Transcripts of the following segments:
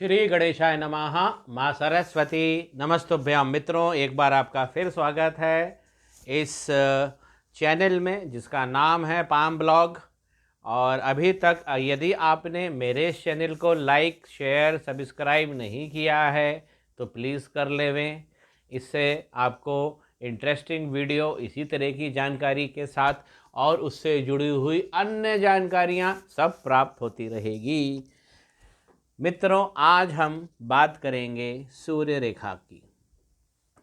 श्री गणेशाय नमः। माँ सरस्वती नमस्तुभ्यं। मित्रों, एक बार आपका फिर स्वागत है इस चैनल में जिसका नाम है पाम ब्लॉग। और अभी तक यदि आपने मेरे इस चैनल को लाइक शेयर सब्सक्राइब नहीं किया है तो प्लीज़ कर लेवें। इससे आपको इंटरेस्टिंग वीडियो इसी तरह की जानकारी के साथ और उससे जुड़ी हुई अन्य जानकारियाँ सब प्राप्त होती रहेगी। मित्रों, आज हम बात करेंगे सूर्य रेखा की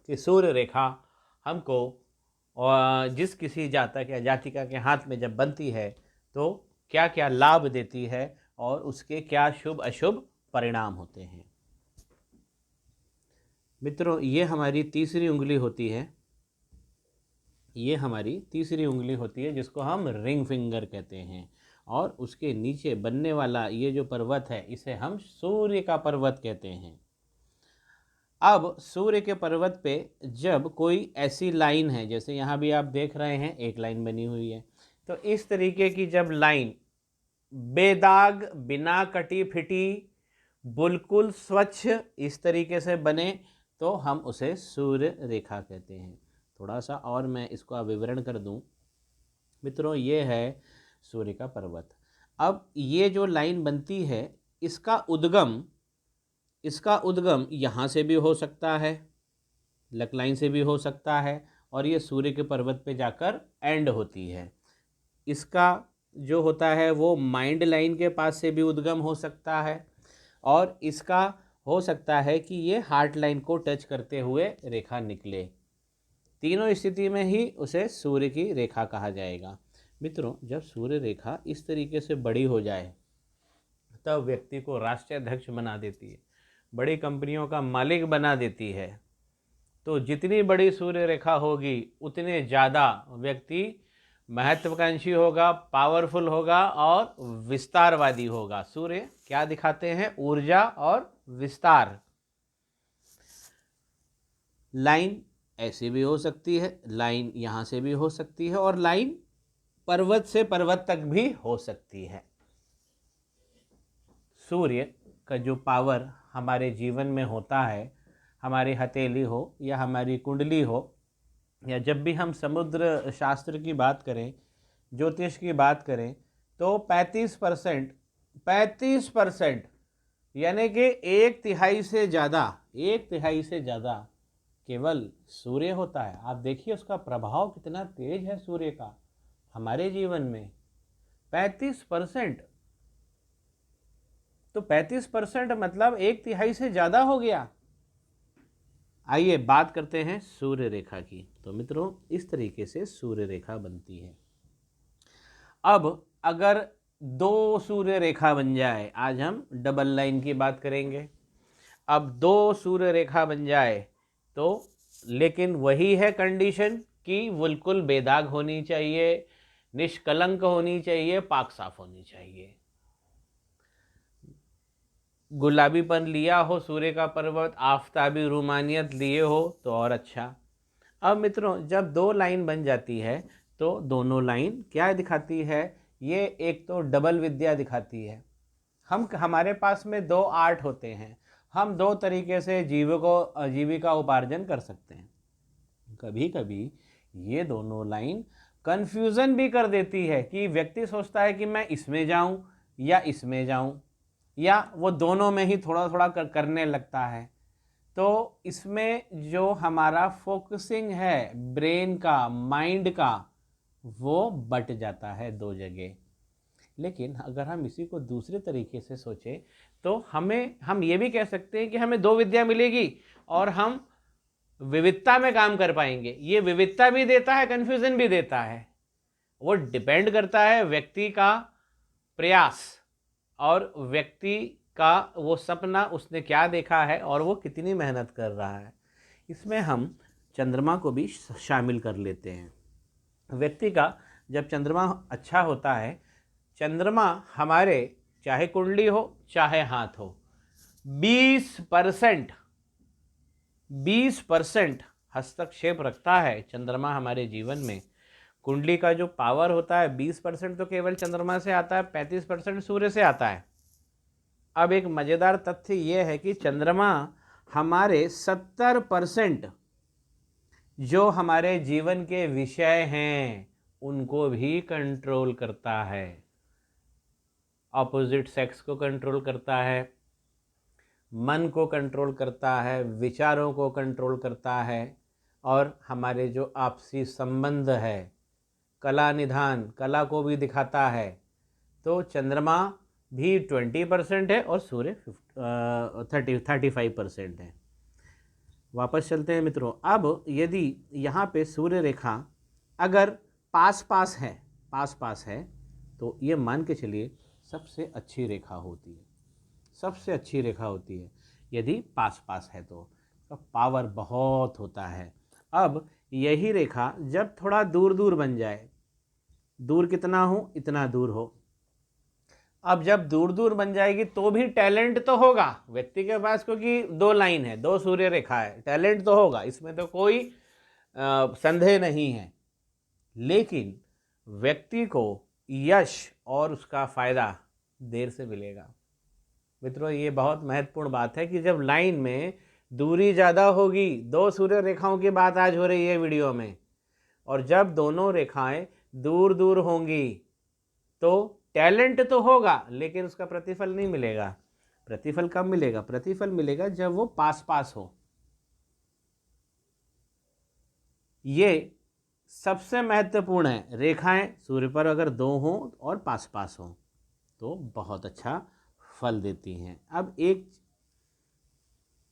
कि सूर्य रेखा हमको और जिस किसी जातक या जातिका के हाथ में जब बनती है तो क्या क्या लाभ देती है और उसके क्या शुभ अशुभ परिणाम होते हैं। मित्रों, ये हमारी तीसरी उंगली होती है। ये हमारी तीसरी उंगली होती है जिसको हम रिंग फिंगर कहते हैं। और उसके नीचे बनने वाला ये जो पर्वत है इसे हम सूर्य का पर्वत कहते हैं। अब सूर्य के पर्वत पे जब कोई ऐसी लाइन है, जैसे यहाँ भी आप देख रहे हैं एक लाइन बनी हुई है, तो इस तरीके की जब लाइन बेदाग बिना कटी फिटी बिल्कुल स्वच्छ इस तरीके से बने तो हम उसे सूर्य रेखा कहते हैं। थोड़ा सा और मैं इसका विवरण कर दूं। मित्रों, ये है सूर्य का पर्वत। अब ये जो लाइन बनती है इसका उद्गम यहाँ से भी हो सकता है, लक लाइन से भी हो सकता है, और ये सूर्य के पर्वत पे जाकर एंड होती है। इसका जो होता है वो माइंड लाइन के पास से भी उद्गम हो सकता है, और इसका हो सकता है कि ये हार्ट लाइन को टच करते हुए रेखा निकले। तीनों स्थिति में ही उसे सूर्य की रेखा कहा जाएगा। मित्रों, जब सूर्य रेखा इस तरीके से बड़ी हो जाए तब व्यक्ति को राष्ट्रीय अध्यक्ष बना देती है, बड़ी कंपनियों का मालिक बना देती है। तो जितनी बड़ी सूर्य रेखा होगी उतने ज़्यादा व्यक्ति महत्वाकांक्षी होगा, पावरफुल होगा और विस्तारवादी होगा। सूर्य क्या दिखाते हैं? ऊर्जा और विस्तार। लाइन ऐसे भी हो सकती है, लाइन यहाँ से भी हो सकती है, और लाइन पर्वत से पर्वत तक भी हो सकती है। सूर्य का जो पावर हमारे जीवन में होता है, हमारी हथेली हो या हमारी कुंडली हो, या जब भी हम समुद्र शास्त्र की बात करें, ज्योतिष की बात करें, तो 35% यानी कि एक तिहाई से ज़्यादा केवल सूर्य होता है। आप देखिए उसका प्रभाव कितना तेज है सूर्य का हमारे जीवन में। 35%, तो 35% मतलब एक तिहाई से ज़्यादा हो गया। आइए बात करते हैं सूर्य रेखा की। तो मित्रों, इस तरीके से सूर्य रेखा बनती है। अब अगर दो सूर्य रेखा बन जाए, आज हम डबल लाइन की बात करेंगे। अब दो सूर्य रेखा बन जाए तो, लेकिन वही है कंडीशन कि बिल्कुल बेदाग होनी चाहिए, निष्कलंक होनी चाहिए, पाक साफ होनी चाहिए। गुलाबीपन लिया हो सूर्य का पर्वत, आफताबी रूमानियत लिए हो तो और अच्छा। अब मित्रों, जब दो लाइन बन जाती है तो दोनों लाइन क्या दिखाती है? ये एक तो डबल विद्या दिखाती है। हमारे पास में दो आर्ट होते हैं, हम दो तरीके से जीविका उपार्जन कर सकते हैं। कभी कभी ये दोनों लाइन कंफ्यूजन भी कर देती है कि व्यक्ति सोचता है कि मैं इसमें जाऊं या इसमें जाऊं, या वो दोनों में ही थोड़ा थोड़ा करने लगता है। तो इसमें जो हमारा फोकसिंग है ब्रेन का, माइंड का, वो बट जाता है दो जगह। लेकिन अगर हम इसी को दूसरे तरीके से सोचें तो हम ये भी कह सकते हैं कि हमें दो विद्या मिलेगी और हम विविधता में काम कर पाएंगे। ये विविधता भी देता है, कंफ्यूजन भी देता है। वो डिपेंड करता है व्यक्ति का प्रयास और व्यक्ति का वो सपना उसने क्या देखा है और वो कितनी मेहनत कर रहा है। इसमें हम चंद्रमा को भी शामिल कर लेते हैं। व्यक्ति का जब चंद्रमा अच्छा होता है, चंद्रमा हमारे चाहे कुंडली हो चाहे हाथ हो, 20% हस्तक्षेप रखता है चंद्रमा हमारे जीवन में। कुंडली का जो पावर होता है 20% तो केवल चंद्रमा से आता है, 35% सूर्य से आता है। अब एक मज़ेदार तथ्य ये है कि चंद्रमा हमारे 70% जो हमारे जीवन के विषय हैं उनको भी कंट्रोल करता है। ऑपोजिट सेक्स को कंट्रोल करता है, मन को कंट्रोल करता है, विचारों को कंट्रोल करता है, और हमारे जो आपसी संबंध है, कला निधान, कला को भी दिखाता है। तो चंद्रमा भी 20% है और सूर्य 35% है। वापस चलते हैं मित्रों। अब यदि यहाँ पे सूर्य रेखा अगर पास पास है तो ये मान के चलिए सबसे अच्छी रेखा होती है, सबसे अच्छी रेखा होती है यदि पास पास है तो पावर बहुत होता है। अब यही रेखा जब थोड़ा दूर दूर बन जाए, दूर कितना हो, इतना दूर हो, अब जब दूर दूर बन जाएगी तो भी टैलेंट तो होगा व्यक्ति के पास, क्योंकि 2 लाइन है, 2 सूर्य रेखा है, टैलेंट तो होगा, इसमें तो कोई संदेह नहीं है। लेकिन व्यक्ति को यश और उसका फायदा देर से मिलेगा। मित्रों, ये बहुत महत्वपूर्ण बात है कि जब लाइन में दूरी ज़्यादा होगी, 2 सूर्य रेखाओं की बात आज हो रही है वीडियो में, और जब दोनों रेखाएं दूर दूर होंगी तो टैलेंट तो होगा लेकिन उसका प्रतिफल नहीं मिलेगा। प्रतिफल कब मिलेगा? प्रतिफल मिलेगा जब वो पास पास हो। ये सबसे महत्वपूर्ण है। रेखाएं सूर्य पर अगर 2 हों और पास पास हों तो बहुत अच्छा फल देती हैं। अब एक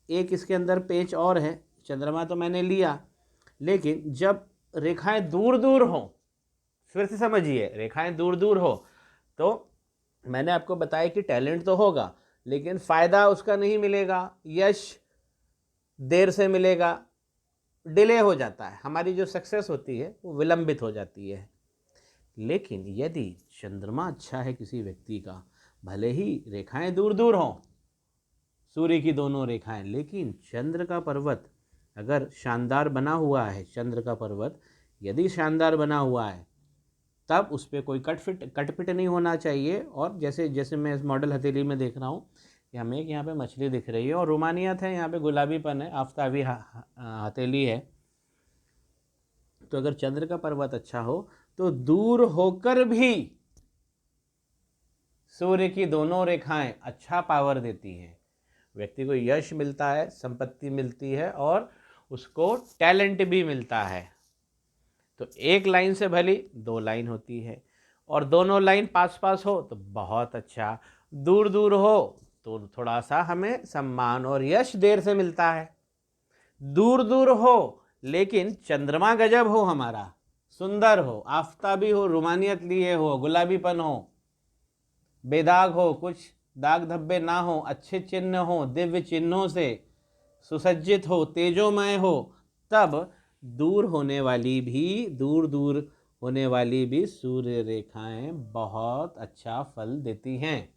इसके अंदर पेच और है। चंद्रमा तो मैंने लिया, लेकिन जब रेखाएं दूर दूर हों, फिर से समझिए, रेखाएं दूर दूर हो तो मैंने आपको बताया कि टैलेंट तो होगा लेकिन फ़ायदा उसका नहीं मिलेगा, यश देर से मिलेगा, डिले हो जाता है, हमारी जो सक्सेस होती है वो विलंबित हो जाती है। लेकिन यदि चंद्रमा अच्छा है किसी व्यक्ति का, भले ही रेखाएं दूर दूर हों, सूर्य की दोनों रेखाएं, लेकिन चंद्र का पर्वत अगर शानदार बना हुआ है, चंद्र का पर्वत यदि शानदार बना हुआ है, तब उस पर कोई कटपिट नहीं होना चाहिए। और जैसे जैसे मैं इस मॉडल हथेली में देख रहा हूँ कि हमें एक यहाँ पे मछली दिख रही है और रोमानियत है, यहाँ पे गुलाबीपन है, आफताबी हथेली है। तो अगर चंद्र का पर्वत अच्छा हो तो दूर होकर भी सूर्य की दोनों रेखाएं अच्छा पावर देती हैं। व्यक्ति को यश मिलता है, संपत्ति मिलती है और उसको टैलेंट भी मिलता है। तो एक लाइन से भली 2 लाइन होती है, और दोनों लाइन पास पास हो तो बहुत अच्छा, दूर दूर हो तो थोड़ा सा हमें सम्मान और यश देर से मिलता है। दूर दूर हो लेकिन चंद्रमा गजब हो, हमारा सुंदर हो, आफताबी हो, रोमानियत लिए हो, गुलाबीपन हो, बेदाग हो, कुछ दाग धब्बे ना हो, अच्छे चिन्ह हो, दिव्य चिन्हों से सुसज्जित हो, तेजोमय हो, तब दूर दूर होने वाली भी सूर्य रेखाएं बहुत अच्छा फल देती हैं।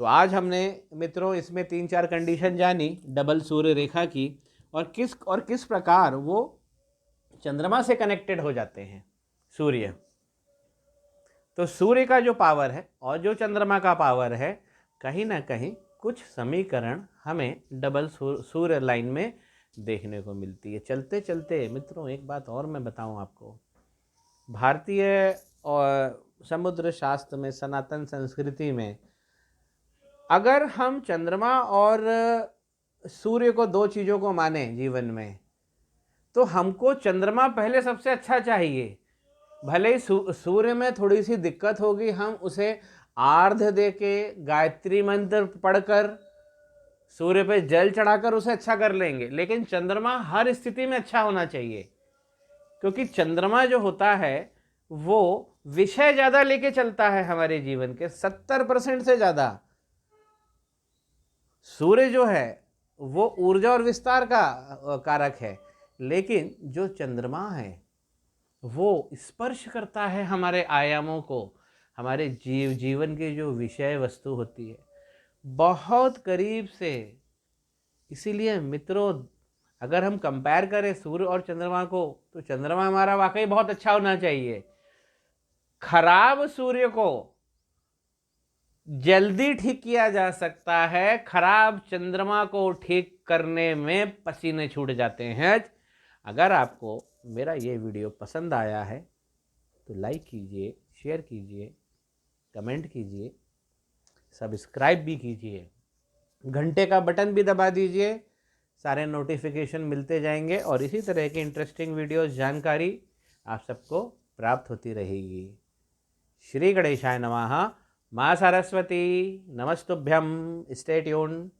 तो आज हमने मित्रों इसमें 3-4 कंडीशन जानी डबल सूर्य रेखा की, और किस प्रकार वो चंद्रमा से कनेक्टेड हो जाते हैं सूर्य। तो सूर्य का जो पावर है और जो चंद्रमा का पावर है, कहीं ना कहीं कुछ समीकरण हमें डबल सूर्य लाइन में देखने को मिलती है। चलते चलते मित्रों एक बात और मैं बताऊं आपको, भारतीय और समुद्र शास्त्र में, सनातन संस्कृति में, अगर हम चंद्रमा और सूर्य को 2 चीज़ों को माने जीवन में, तो हमको चंद्रमा पहले सबसे अच्छा चाहिए। भले ही सूर्य में थोड़ी सी दिक्कत होगी, हम उसे आर्घ्य दे के, गायत्री मंत्र पढ़कर, सूर्य पे जल चढ़ाकर उसे अच्छा कर लेंगे, लेकिन चंद्रमा हर स्थिति में अच्छा होना चाहिए। क्योंकि चंद्रमा जो होता है वो विषय ज़्यादा लेके चलता है हमारे जीवन के, 70% से ज़्यादा। सूर्य जो है वो ऊर्जा और विस्तार का कारक है, लेकिन जो चंद्रमा है वो स्पर्श करता है हमारे आयामों को, हमारे जीवन की जो विषय वस्तु होती है बहुत करीब से। इसीलिए मित्रों अगर हम कंपेयर करें सूर्य और चंद्रमा को, तो चंद्रमा हमारा वाकई बहुत अच्छा होना चाहिए। खराब सूर्य को जल्दी ठीक किया जा सकता है। खराब चंद्रमा को ठीक करने में पसीने छूट जाते हैं। अगर आपको मेरा ये वीडियो पसंद आया है तो लाइक कीजिए, शेयर कीजिए, कमेंट कीजिए, सब्सक्राइब भी कीजिए, घंटे का बटन भी दबा दीजिए। सारे नोटिफिकेशन मिलते जाएंगे और इसी तरह की इंटरेस्टिंग वीडियोस, जानकारी आप सबको प्राप्त होती रहेगी। श्री गणेशाय नमः। माँ सरस्वती नमस्तुभ्यं। Stay tuned.